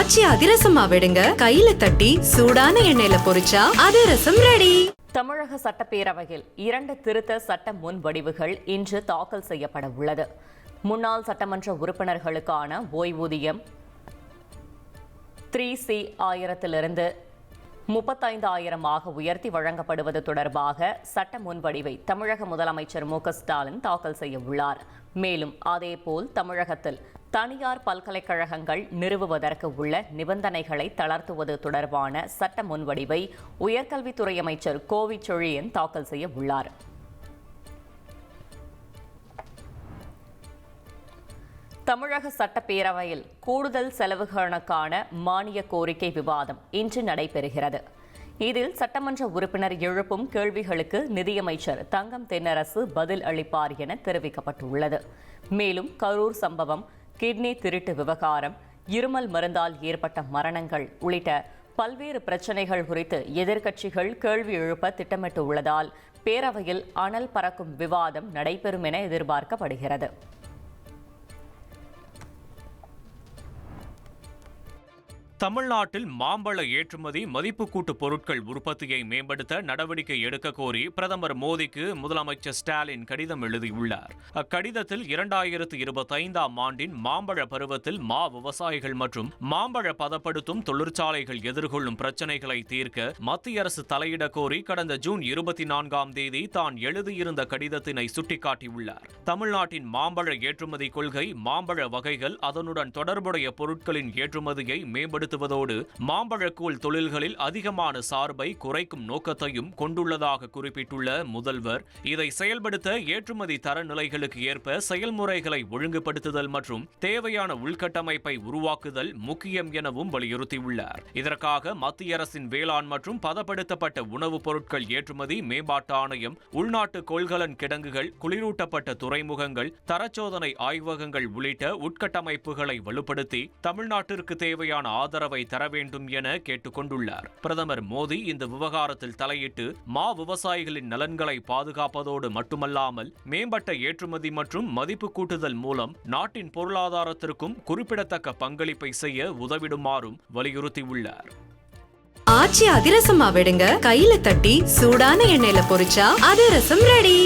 ஆச்சி அதிரசமா விடுங்க, கையில தட்டி சூடான எண்ணெயில பொரிச்சா அதிரசம் ரெடி. தமிழக சட்டப்பேரவையில் 2 திருத்த சட்ட முன்வடிவுகள் இன்று தாக்கல் செய்யப்பட உள்ளது. முன்னாள் சட்டமன்ற உறுப்பினர்களுக்கான ஓய்வூதியம் 3C 1000 35,000 உயர்த்தி வழங்கப்படுவது தொடர்பாக சட்ட முன்வடிவை தமிழக முதலமைச்சர் மு.க.ஸ்டாலின் தாக்கல் செய்ய உள்ளார். மேலும் அதேபோல் தமிழகத்தில் தனியார் பல்கலைக்கழகங்கள் நிறுவுவதற்கு உள்ள நிபந்தனைகளை தளர்த்துவது தொடர்பான சட்ட முன்வடிவை உயர்கல்வித்துறை அமைச்சர் கோவி செழியன் தாக்கல் செய்ய உள்ளார். தமிழக சட்டப்பேரவையில் கூடுதல் செலவுகளுக்கான மானிய கோரிக்கை விவாதம் இன்று நடைபெறுகிறது. இதில் சட்டமன்ற உறுப்பினர் எழுப்பும் கேள்விகளுக்கு நிதியமைச்சர் தங்கம் தென்னரசு பதில் அளிப்பார் என தெரிவிக்கப்பட்டுள்ளது. மேலும் கரூர் சம்பவம், கிட்னி திருட்டு விவகாரம், இருமல் மருந்தால் ஏற்பட்ட மரணங்கள் உள்ளிட்ட பல்வேறு பிரச்சினைகள் குறித்து எதிர்க்கட்சிகள் கேள்வி எழுப்ப திட்டமிட்டுள்ளதால் பேரவையில் அனல் பறக்கும் விவாதம் நடைபெறும் என எதிர்பார்க்கப்படுகிறது. தமிழ்நாட்டில் மாம்பழ ஏற்றுமதி மதிப்பு கூட்டு பொருட்கள் உற்பத்தியை மேம்படுத்த நடவடிக்கை எடுக்க கோரி பிரதமர் மோடிக்கு முதலமைச்சர் ஸ்டாலின் கடிதம் எழுதியுள்ளார். அக்கடிதத்தில் 2025ஆம் ஆண்டின் மாம்பழ பருவத்தில் விவசாயிகள் மற்றும் மாம்பழ பதப்படுத்தும் தொழிற்சாலைகள் எதிர்கொள்ளும் பிரச்சினைகளை தீர்க்க மத்திய அரசு தலையிட கோரி கடந்த ஜூன் 24ஆம் தேதி தான் எழுதியிருந்த கடிதத்தினை சுட்டிக்காட்டியுள்ளார். தமிழ்நாட்டின் மாம்பழ ஏற்றுமதி கொள்கை மாம்பழ வகைகள் அதனுடன் தொடர்புடைய பொருட்களின் ஏற்றுமதியை மேம்படுத்த மாம்பழக்கூழ் தொழில்களில் அதிகமான சார்பை குறைக்கும் நோக்கத்தையும் கொண்டுள்ளதாக குறிப்பிட்டுள்ள முதல்வர், இதை செயல்படுத்த ஏற்றுமதி தரநிலைகளுக்கு ஏற்ப செயல்முறைகளை ஒழுங்குபடுத்துதல் மற்றும் தேவையான உள்கட்டமைப்பை உருவாக்குதல் முக்கியம் எனவும் வலியுறுத்தியுள்ளார். இதற்காக மத்திய அரசின் வேளாண் மற்றும் பதப்படுத்தப்பட்ட உணவுப் பொருட்கள் ஏற்றுமதி மேம்பாட்டு ஆணையம், உள்நாட்டு கொள்கலன் கிடங்குகள், குளிரூட்டப்பட்ட துறைமுகங்கள், தரச்சோதனை ஆய்வகங்கள் உள்ளிட்ட உட்கட்டமைப்புகளை வலுப்படுத்தி தமிழ்நாட்டிற்கு தேவையான ஆதரவை தர வேண்டும் என கேட்டுக் கொண்டுள்ளார். பிரதமர் மோடி இந்த விவகாரத்தில் தலையிட்டு விவசாயிகளின் நலன்களை பாதுகாப்பதோடு மட்டுமல்லாமல் மேம்பட்ட ஏற்றுமதி மற்றும் மதிப்பு கூட்டுதல் மூலம் நாட்டின் பொருளாதாரத்திற்கும் குறிப்பிடத்தக்க பங்களிப்பை செய்ய உதவிடுமாறும் வலியுறுத்தியுள்ளார். ஆச்சி அதிரசமா விடுங்க, கையில தட்டி சூடான எண்ணெயில பொரிச்சா அதிரசம் ரெடி.